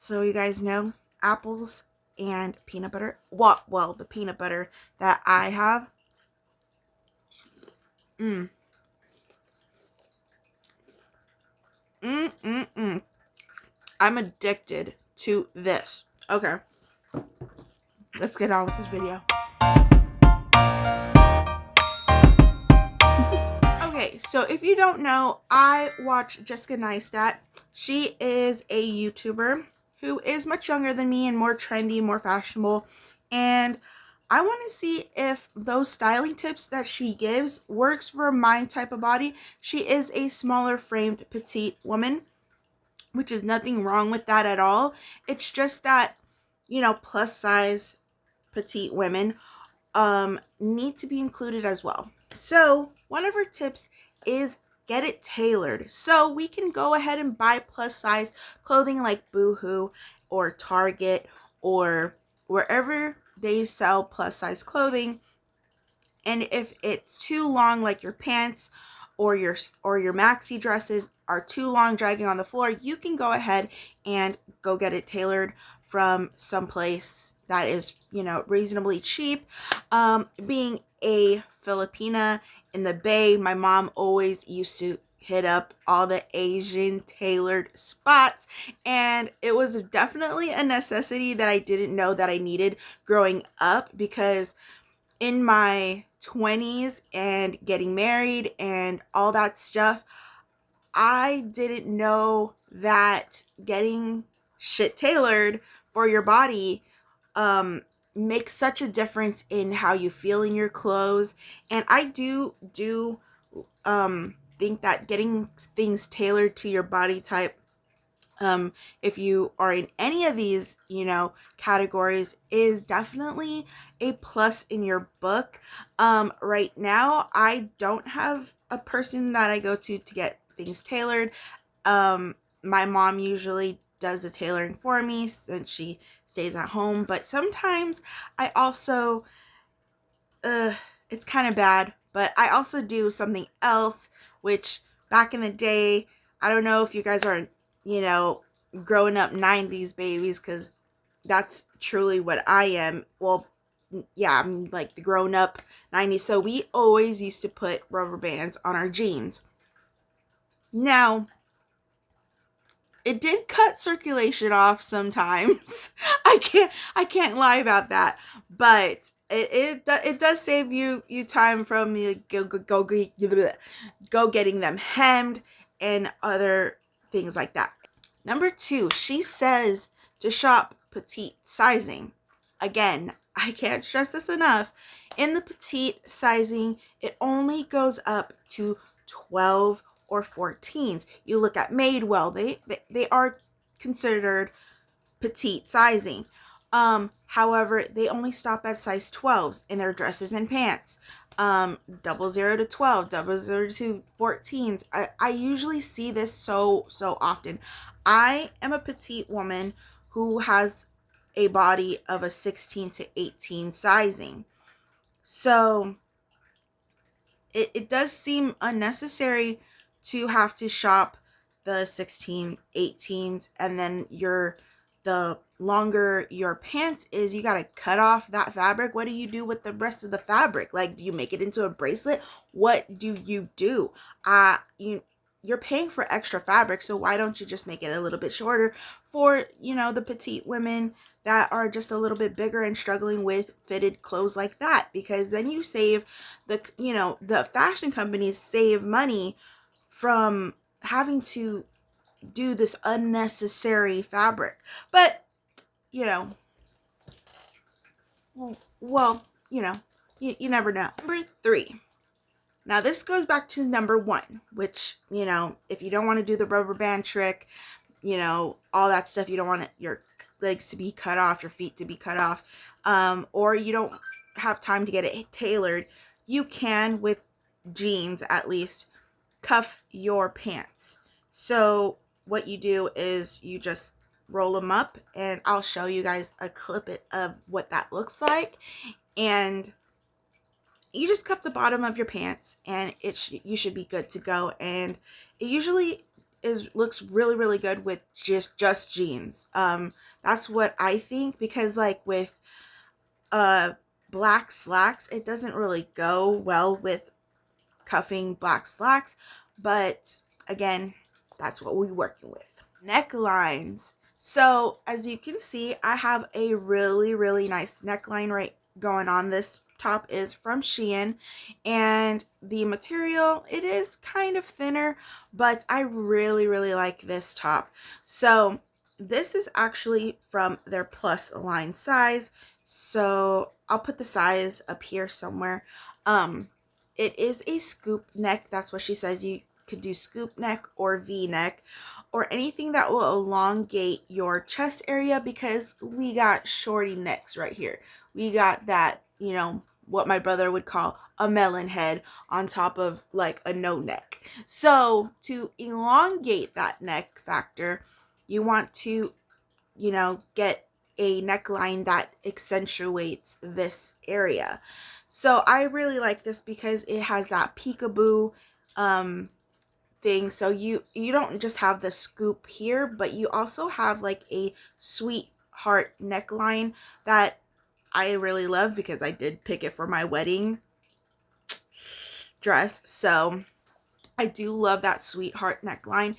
so you guys know, apples and peanut butter. Well, the peanut butter that I have. Mm. I'm addicted to this. Okay, let's get on with this video. Okay, so if you don't know, I watch Jessica Neistat. She is a YouTuber who is much younger than me and more trendy, more fashionable. And I want to see if those styling tips that she gives works for my type of body. She is a smaller framed petite woman, which is nothing wrong with that at all. It's just that, you know, plus size petite women need to be included as well. So one of her tips is get it tailored. So we can go ahead and buy plus size clothing like Boohoo or Target or wherever they sell plus size clothing. And if it's too long, like your pants or your maxi dresses are too long dragging on the floor, you can go ahead and go get it tailored from someplace that is, you know, reasonably cheap. Being a Filipina in the Bay, my mom always used to hit up all the Asian tailored spots, and it was definitely a necessity that I didn't know that I needed growing up, because in my 20s and getting married and all that stuff, I didn't know that getting shit tailored for your body makes such a difference in how you feel in your clothes. And I do think that getting things tailored to your body type, if you are in any of these, you know, categories, is definitely a plus in your book. Right now, I don't have a person that I go to get things tailored. My mom usually does the tailoring for me since she stays at home, but sometimes I also, it's kind of bad, but I also do something else, which back in the day, I don't know if you guys are, you know, growing up 90s babies, because that's truly what I am. Well, yeah, I'm like the grown up 90s. So we always used to put rubber bands on our jeans. Now, it did cut circulation off sometimes. I can't lie about that, but it does save you time from go getting them hemmed and other things like that. Number 2, she says to shop petite sizing. Again, I can't stress this enough. In the petite sizing, it only goes up to 12 or 14s. You look at Madewell, they are considered petite sizing. However, they only stop at size 12s in their dresses and pants. 00 to 12, 00 to 14s. I usually see this so often. I am a petite woman who has a body of a 16 to 18 sizing. So it does seem unnecessary to have to shop the 16, 18s, and then the longer your pants is, you gotta cut off that fabric. What do you do with the rest of the fabric? Like, do you make it into a bracelet? What do you do? You're paying for extra fabric, so why don't you just make it a little bit shorter for, you know, the petite women that are just a little bit bigger and struggling with fitted clothes like that? Because then you save the fashion companies save money from having to do this unnecessary fabric. But, you know, well, you know, you never know. Number 3. Now this goes back to number 1, which, you know, if you don't want to do the rubber band trick, you know, all that stuff, you don't want your legs to be cut off, your feet to be cut off, or you don't have time to get it tailored, you can, with jeans at least, cuff your pants. So what you do is you just roll them up, and I'll show you guys a clip of what that looks like. And you just cuff the bottom of your pants, and you should be good to go. And it usually looks really, really good with just jeans. That's what I think, because like with black slacks, it doesn't really go well with cuffing black slacks, but again, that's what we're working with. Necklines. So as you can see, I have a really, really nice neckline right going on. This top is from Shein, and the material, it is kind of thinner, but I really, really like this top. So this is actually from their plus line size, so I'll put the size up here somewhere. It is a scoop neck. That's what she says. You could do scoop neck or V-neck or anything that will elongate your chest area, because we got shorty necks right here. We got that, you know, what my brother would call a melon head on top of like a no neck. So to elongate that neck factor, you want to, you know, get a neckline that accentuates this area. So I really like this because it has that peekaboo thing. So you don't just have the scoop here, but you also have like a sweetheart neckline that I really love, because I did pick it for my wedding dress. So I do love that sweetheart neckline.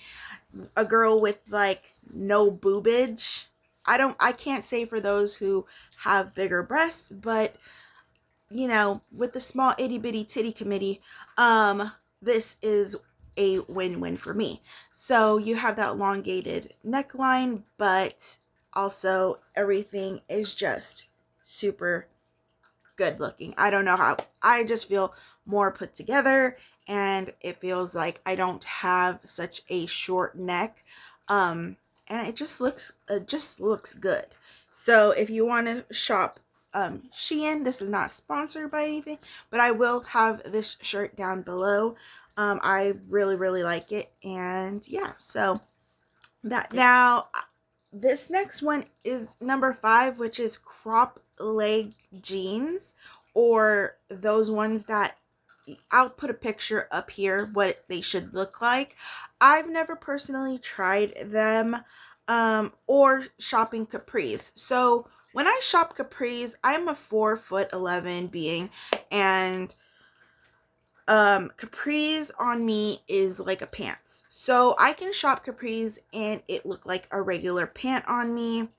A girl with like no boobage. I can't say for those who have bigger breasts, but you know, with the small itty bitty titty committee, this is a win-win for me. So you have that elongated neckline, but also everything is just super good looking. I don't know how, I just feel more put together, and it feels like I don't have such a short neck. And it just looks good. So if you want to shop Shein, this is not sponsored by anything, but I will have this shirt down below. I really, really like it, and yeah, so that. Now this next one is number 5, which is crop leg jeans, or those ones that, I'll put a picture up here what they should look like. I've never personally tried them, or shopping capris. So when I shop capris, I'm a 4'11" being, and capris on me is like a pants. So I can shop capris and it look like a regular pant on me.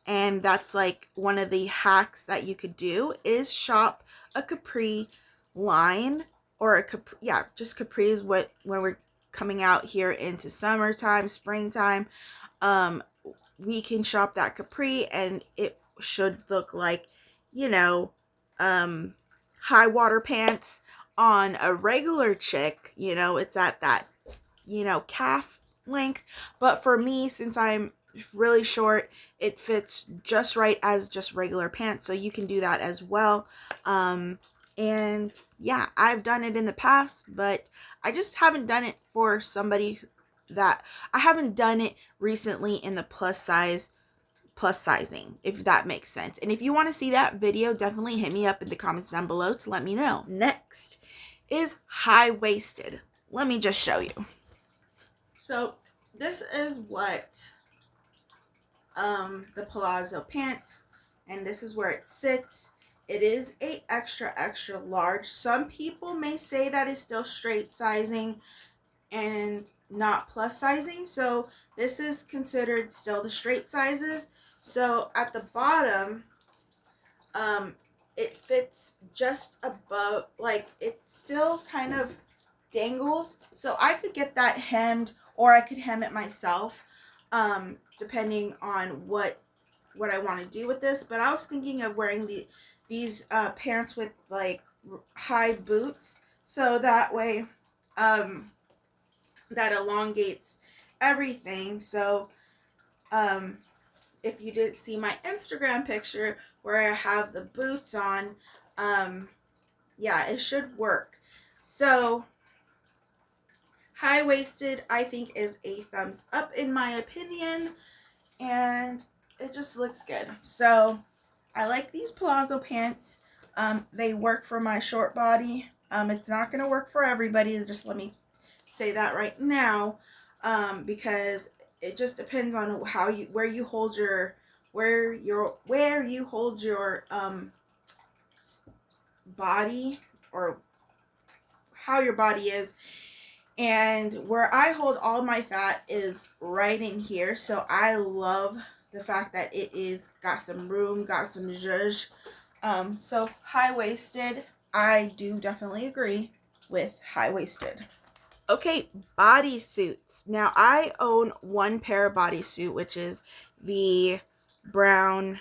And that's like one of the hacks that you could do, is shop a capri line, or a capri, yeah, just capris. When we're coming out here into summertime, springtime, we can shop that capri and it should look like, you know, high water pants on a regular chick. You know, it's at that, you know, calf length. But for me, since I'm really short, it fits just right as just regular pants. So you can do that as well. And yeah, I've done it in the past, but I just haven't done it for somebody that, I haven't done it recently in the plus sizing, if that makes sense. And if you want to see that video, definitely hit me up in the comments down below to let me know. Next is high-waisted. Let me just show you. So this is what the palazzo pants, and this is where it sits. It is a extra large. Some people may say that is still straight sizing and not plus sizing, so this is considered still the straight sizes. So at the bottom, it fits just above, like it still kind of dangles. So I could get that hemmed, or I could hem it myself, depending on what I want to do with this. But I was thinking of wearing these pants with like high boots, so that way that elongates everything. So if you didn't see my Instagram picture where I have the boots on, yeah, it should work. So high-waisted, I think, is a thumbs up in my opinion, and it just looks good. So I like these palazzo pants. They work for my short body. It's not going to work for everybody, just let me say that right now. because it just depends on how you where you hold your body, or how your body is. And where I hold all my fat is right in here, so I love the fact that it is got some room, got some zhuzh. So high-waisted, I do definitely agree with high-waisted. Okay, bodysuits. Now I own one pair of bodysuit, which is the brown,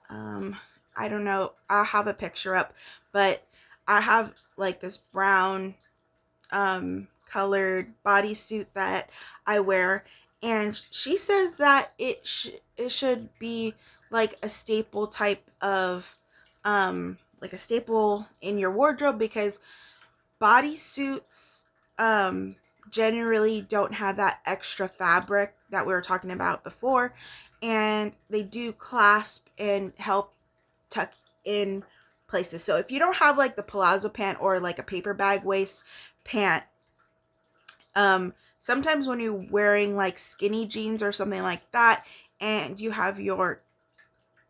I don't know, I'll have a picture up, but I have like this brown colored bodysuit that I wear, and she says that it should be like a staple type of like a staple in your wardrobe, because bodysuits generally don't have that extra fabric that we were talking about before, and they do clasp and help tuck in places. So if you don't have like the palazzo pant or like a paper bag waist pant, sometimes when you're wearing like skinny jeans or something like that, and you have your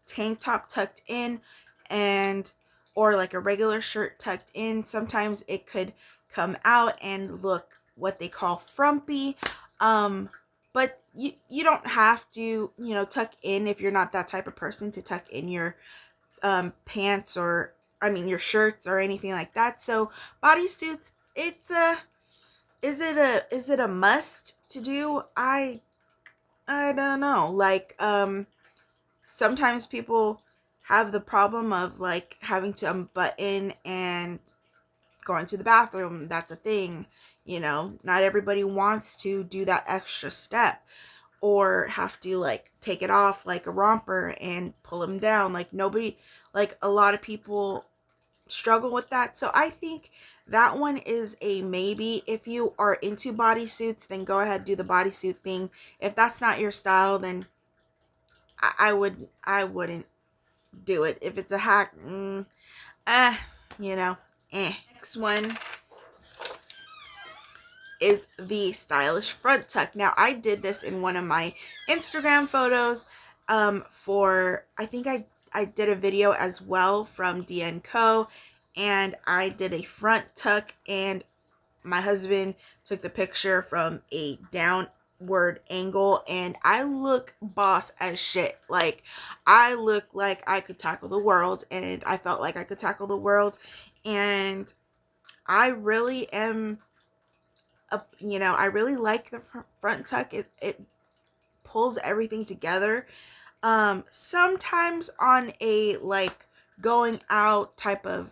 tank top tucked in, and or like a regular shirt tucked in, sometimes it could come out and look what they call frumpy. But you don't have to, you know, tuck in if you're not that type of person to tuck in your pants, or I mean your shirts or anything like that. So bodysuits, it's a is it a must to do? I don't know. Like sometimes people have the problem of like having to unbutton and going to the bathroom. That's a thing. You know, not everybody wants to do that extra step, or have to like take it off like a romper and pull them down. Like nobody, like a lot of people struggle with that. So I think that one is a maybe. If you are into bodysuits, then go ahead, do the bodysuit thing. If that's not your style, then I wouldn't do it. If it's a hack, you know, Next one is the stylish front tuck. Now I did this in one of my Instagram photos for, I think I did a video as well from DN Co, and I did a front tuck, and my husband took the picture from a downward angle, and I look boss as shit. Like I look like I could tackle the world, and I felt like I could tackle the world, and I really am you know, I really like the front tuck. It pulls everything together. Sometimes on a like going out type of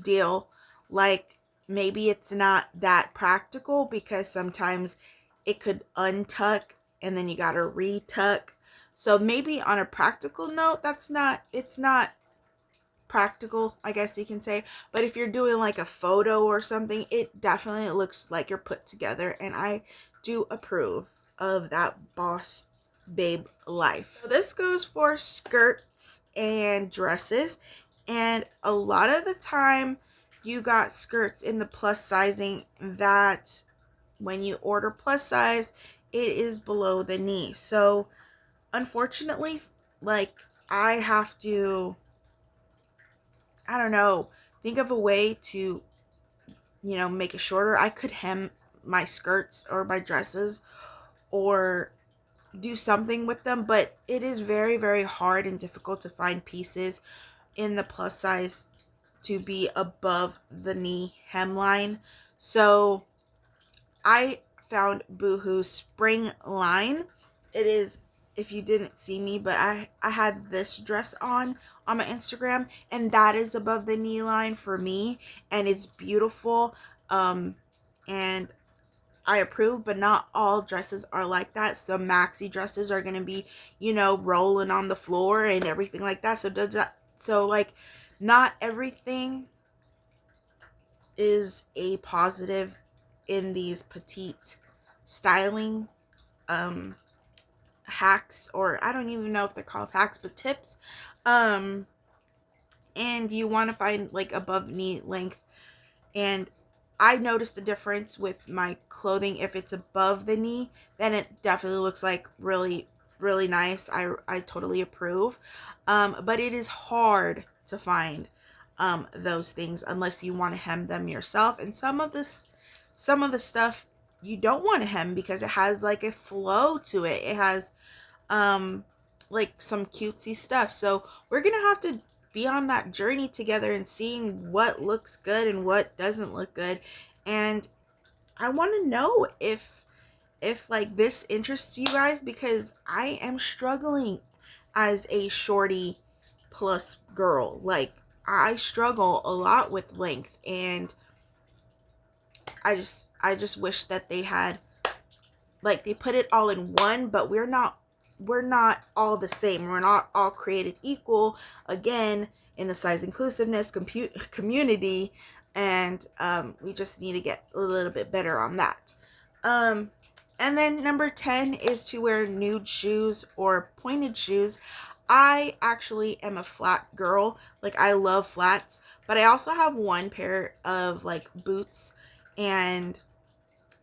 deal, like maybe it's not that practical, because sometimes it could untuck and then you gotta retuck. So maybe on a practical note, it's not practical, I guess you can say. But if you're doing like a photo or something, it definitely looks like you're put together, and I do approve of that boss babe life. So this goes for skirts and dresses, and a lot of the time you got skirts in the plus sizing that when you order plus size, it is below the knee. So unfortunately, like I have to, I don't know, think of a way to, you know, make it shorter. I could hem my skirts or my dresses, or do something with them, but it is very, very hard and difficult to find pieces in the plus size to be above the knee hemline. So I found Boohoo's spring line. It is, if you didn't see me, but I had this dress on my Instagram, and that is above the knee line for me, and it's beautiful. And I approve, but not all dresses are like that. Some maxi dresses are going to be, you know, rolling on the floor and everything like that. So like not everything is a positive in these petite styling hacks, or I don't even know if they're called hacks, but tips. And you want to find like above knee length, and I noticed the difference with my clothing. If it's above the knee, then it definitely looks like really, really nice. I totally approve. But it is hard to find those things unless you want to hem them yourself. And some of the stuff you don't want to hem because it has like a flow to it. It has like some cutesy stuff. So we're gonna have to be on that journey together and seeing what looks good and what doesn't look good. And I want to know if like this interests you guys, because I am struggling as a shorty plus girl. Like, I struggle a lot with length, and I just wish that they had, like, they put it all in one, but we're not all the same. We're not all created equal, again, in the size inclusiveness community, and we just need to get a little bit better on that. And then number 10 is to wear nude shoes or pointed shoes. I actually am a flat girl. Like, I love flats, but I also have one pair of like boots, and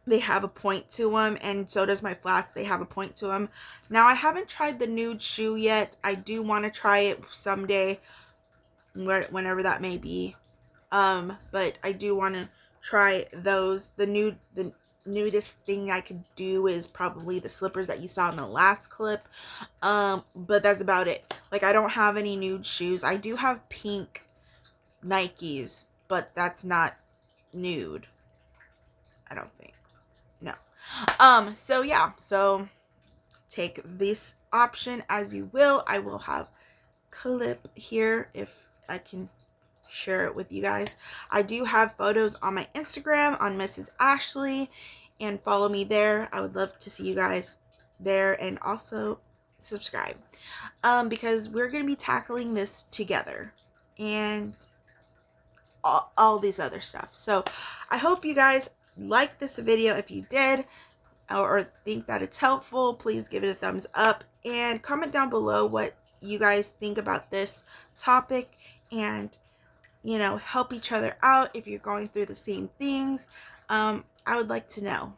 they have a point to them, and so does my flats. They have a point to them. Now, I haven't tried the nude shoe yet. I do want to try it someday, whenever that may be. But I do want to try those. The nudist thing I could do is probably the slippers that you saw in the last clip. But that's about it. Like, I don't have any nude shoes. I do have pink Nikes, but that's not nude, I don't think. No. So yeah, so take this option as you will. I will have clip here if I can share it with you guys. I do have photos on my Instagram on Mrs. Ashley, and follow me there. I would love to see you guys there, and also subscribe, because we're going to be tackling this together, and all these other stuff. So I hope you guys like this video. If you did, or think that it's helpful, please give it a thumbs up, and comment down below what you guys think about this topic, and help each other out if you're going through the same things. I would like to know.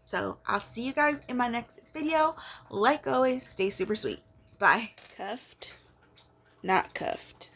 So I'll see you guys in my next video. Like always, stay super sweet. Bye. Cuffed, not cuffed.